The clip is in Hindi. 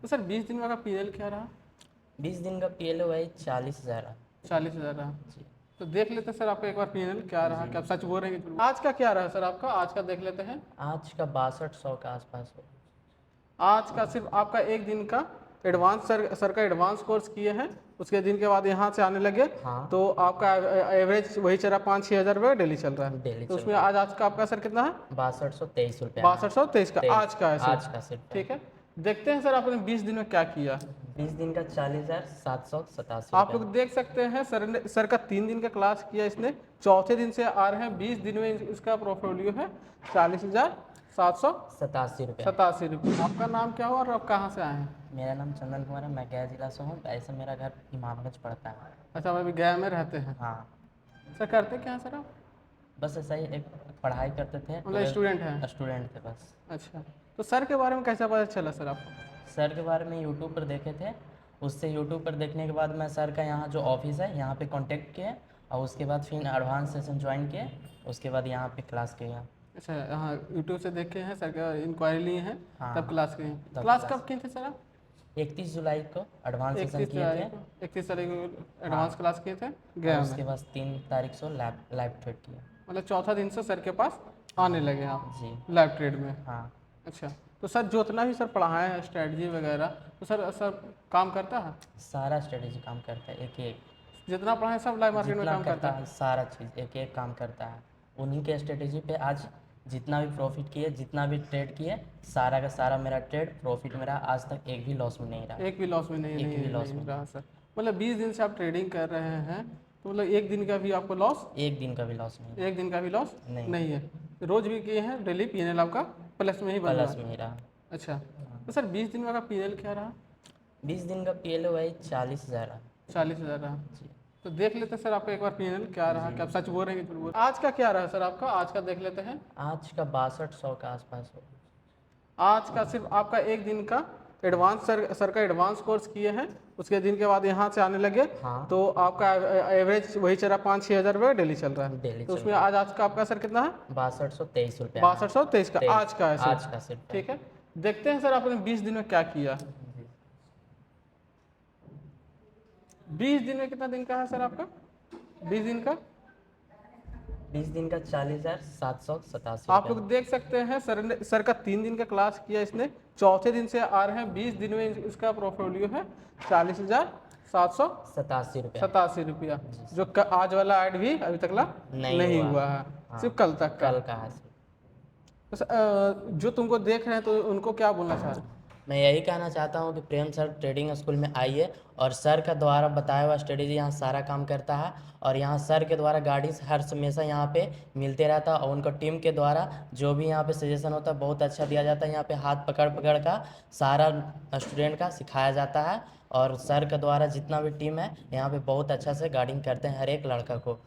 तो सर 20 दिन में का पीएल क्या रहा? 20 दिन का पीएल वही 40,000 रहा। 40,000 रहा। जी तो देख लेते हैं सर आपका एक बार पीएल क्या रहा, क्या आप सच बोल रहे हैं कि झूठ? आज का क्या रहा सर आपका? आज का देख लेते हैं। आज का 6200 के आसपास हो। आज का सिर्फ आपका एक दिन का एडवांस सर का एडवांस कोर्स किए हैं, उसके दिन के बाद यहाँ से आने लगे। हाँ। तो आपका एवरेज वही चल रहा 5-6 हज़ार रुपये डेली चल रहा है। डेली तो चल उसमें रहा आज का आपका सर कितना है? है 6223 रुपया। 6223 का आज का है आज सिर्फ। का सिर्फ ठीक है, देखते हैं सर आपने 20 दिन में क्या किया। 20 दिन का 40,787 आप रुपया। लोग देख सकते हैं सर का 3 दिन का क्लास किया इसने, चौथे दिन से आ रहे हैं। 20 दिन में इसका पोर्टफोलियो है 40,787 87 रुपया। रुपये। आपका नाम क्या हुआ और आप कहाँ से आए हैं? मेरा नाम चंदन कुमार है, मैं गया जिला से हूँ। ऐसे मेरा घर इमामगंज पड़ता है। अच्छा, मैं अभी गया में रहते हैं। हाँ। सर करते क्या हैं सर आप? बस ऐसा ही एक पढ़ाई करते थे। मतलब स्टूडेंट हैं? स्टूडेंट थे बस। अच्छा, तो सर के बारे में कैसा पता चला सर आपको? सर के बारे में यूट्यूब पर देखे थे। उससे यूट्यूब पर देखने के बाद मैं सर का यहाँ जो ऑफिस है यहाँ पे कांटेक्ट किए, और उसके बाद फिर एडवांस सेशन ज्वाइन किए। उसके बाद यहाँ पे क्लास किया। अच्छा, हाँ, यूट्यूब से देखे हैं, सर का इंक्वायरी लिए हैं, हाँ, तब क्लास किए हैं। तब क्लास क्लास। कब किए थे सर आप? 31 जुलाई को एडवांस सेशन किए थे। 31 तारीख को हाँ। एडवांस क्लास किए थे और गया उसके में। बाद 3 तारीख से लैब ट्रेड किया। मतलब चौथा दिन से सर के पास आने लगे आप जी। लैब ट्रेड में? हाँ। अच्छा, तो सर जितना भी सर पढ़ाए हैं स्ट्रेटजी वगैरह, तो सर काम करता है? सारा स्ट्रेटेजी काम करता है, एक एक जितना पढ़ाए सब लाइव मार्केट में जितना काम करता है? सारा चीज़ एक एक काम करता है। उन्हीं के स्ट्रेटेजी पे आज जितना भी प्रॉफिट किए, जितना भी ट्रेड किए, सारा का सारा मेरा ट्रेड प्रॉफिट में रहा। आज तक एक भी लॉस में नहीं रहा। एक भी लॉस में नहीं एक नहीं भी लॉस नहीं में रहा सर? मतलब 20 दिन से आप ट्रेडिंग कर रहे हैं, तो मतलब एक दिन का भी आपको लॉस? एक दिन का भी लॉस नहीं। एक दिन का भी लॉस नहीं। नहीं है? रोज भी किए हैं, डेली पीएनएल आपका प्लस में ही बन रहा प्लस है? में ही रहा। अच्छा, तो सर 20 दिन में का पीएनएल क्या रहा? 20 दिन का पीएल वही 40,000 रहा। 40,000 रहा। जी। तो देख लेते हैं सर आपका एक बार पीएनएल क्या रहा, क्या आप सच बोल रहे हैं कि झूठ बोल रहे हैं? आज का क्या रहा सर आपका? आज का देख लेते हैं। आज का 6200 के आसपास हो। आज का सिर्फ आपका एक दिन का एडवांस सर का एडवांस कोर्स किए हैं, उसके दिन के बाद यहाँ से आने लगे। हाँ। तो आपका एवरेज वही चल रहा 5-6 हज़ार रुपये डेली चल रहा है। डेली तो चल उसमें रहा आज का आपका सर कितना है? 6223 रुपया। 6223 का आज का है आज सिर्फ। का सिर्फ। ठीक है, देखते हैं सर आपने 20 दिन में क्या किया। 20 दिन में कितना दिन का है सर आपका? 20 दिन का 20 दिन का 40,787 आप रुपया। लोग देख सकते हैं सर का 3 दिन का क्लास किया इसने, चौथे दिन से आ रहे हैं। 20 दिन में इसका पोर्टफोलियो है 40,787 87 रुपया। रुपया। जो आज वाला ऐड भी अभी तक नहीं हुआ है, हाँ, सिर्फ कल तक का। कल का है सिर्फ। तो जो तुमको देख रहे हैं तो उनको क्या बोलना चाह रहे हैं? मैं यही कहना चाहता हूँ कि प्रेम सर ट्रेडिंग स्कूल में आइए, और सर का द्वारा बताया हुआ स्ट्रेटेजी यहाँ सारा काम करता है। और यहाँ सर के द्वारा गाइडेंस हर हमेशा यहाँ पे मिलते रहता है, और उनका टीम के द्वारा जो भी यहाँ पे सजेशन होता है बहुत अच्छा दिया जाता है। यहाँ पे हाथ पकड़ पकड़ का सारा स्टूडेंट का सिखाया जाता है, और सर के द्वारा जितना भी टीम है यहाँ पे बहुत अच्छा से गाइडिंग करते हैं हर एक लड़का को।